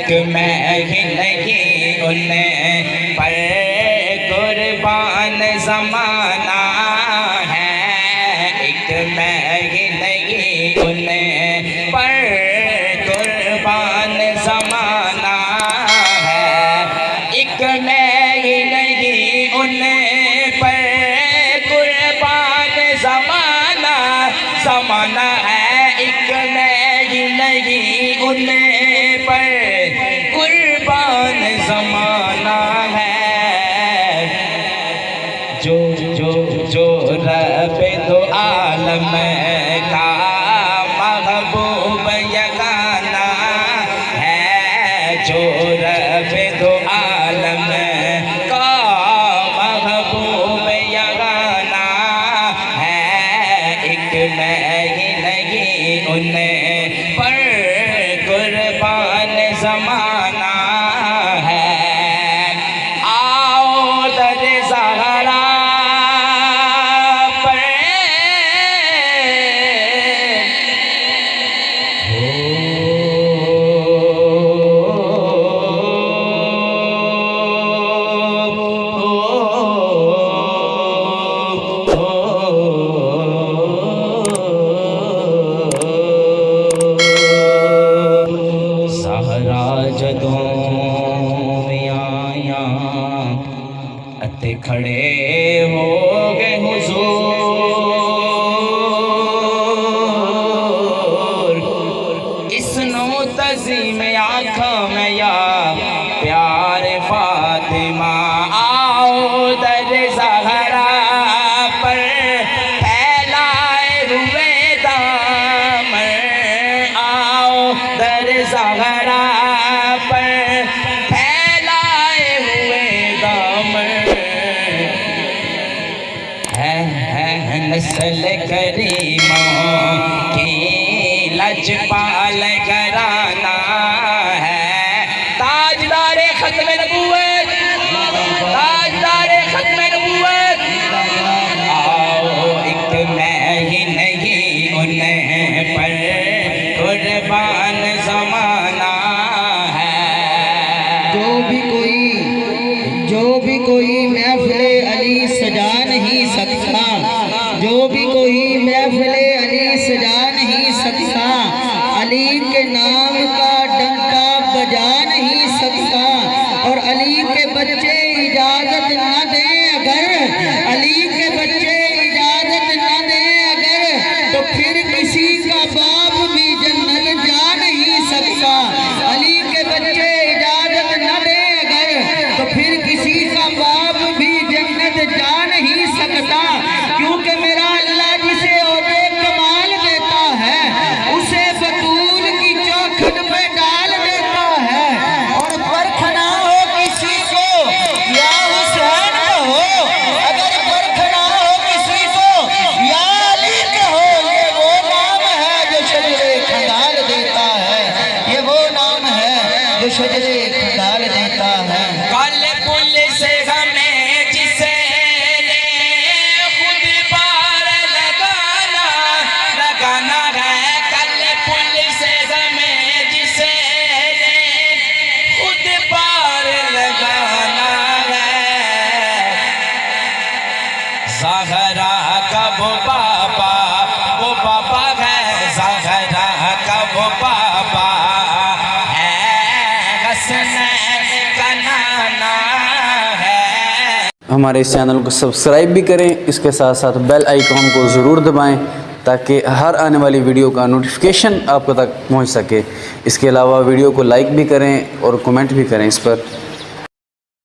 میں ہی نہیں ان پر قربان زمانہ ہے، ایک میں ہی نہیں ان پر قربان زمانہ ہے، ایک میں ہی نہیں ان پر قربان زمانہ ہے، ایک میں ہی نہیں ان پر قربان زمانہ ہے، جو رب دو عالم کا محبوب یگانہ ہے، جو رب دو عالم کا محبوب یگانہ ہے، ایک میں ہی نہیں ان پر قربان زمانہ ہے، آؤ در زہرا پر اتے کھڑے ہو گئے حضور، اس نو تزیم آنکھوں میں یا پیار فاطمہ، آؤ در زہرا پر پھیلائے ہوئے دامن، آؤ در زہرا پر نسل کریموں کی لجپال گھرانہ ہے، تاجدار ختم نبوت، تاجدار ختم نبوت، آؤ ایک میں ہی نہیں ان پر قربان زمانہ ہے، جو بھی کوئی محفل علی سجا نہیں سکتا، جو بھی کوئی محفل علی سجا نہیں سکتا، علی کے نام کا ڈنکا بجا نہیں سکتا، اور علی کے بچے اجازت نہ دیں اگر، علی کے بچے اجازت نہ دیں اگر، تو پھر کسی کا باپ بھی جنت جا نہیں سکتا، علی کے بچے اجازت نہ دیں اگر، تو پھر کسی کا باپ بھی جنت جا نہیں سکتا، کیونکہ میرا اللہ جسے عہدے کمال دیتا ہے اسے بطول کی چوکھٹ پہ ڈال دیتا ہے، اور پرکھ نہ ہو کسی کو یا حسین کہو، اگر پرکھ نہ ہو کسی کو یا علی کہو، یہ وہ نام ہے جو شجرے کھنگال دیتا ہے، یہ وہ نام ہے جو شجرے کھنگال دیتا ہے، کل پل سے ہمیں جسے خود پار لگانا ہے، کل پل سے ہمیں جسے خود پار لگانا ہے، زہرا کا وہ بابا ہے، زہرا کا وہ بابا ہے، حسنین کا نانا ہے۔ ہمارے اس چینل کو سبسکرائب بھی کریں، اس کے ساتھ ساتھ بیل آئیکن کو ضرور دبائیں تاکہ ہر آنے والی ویڈیو کا نوٹیفیکیشن آپ تک پہنچ سکے، اس کے علاوہ ویڈیو کو لائک بھی کریں اور کمنٹ بھی کریں اس پر۔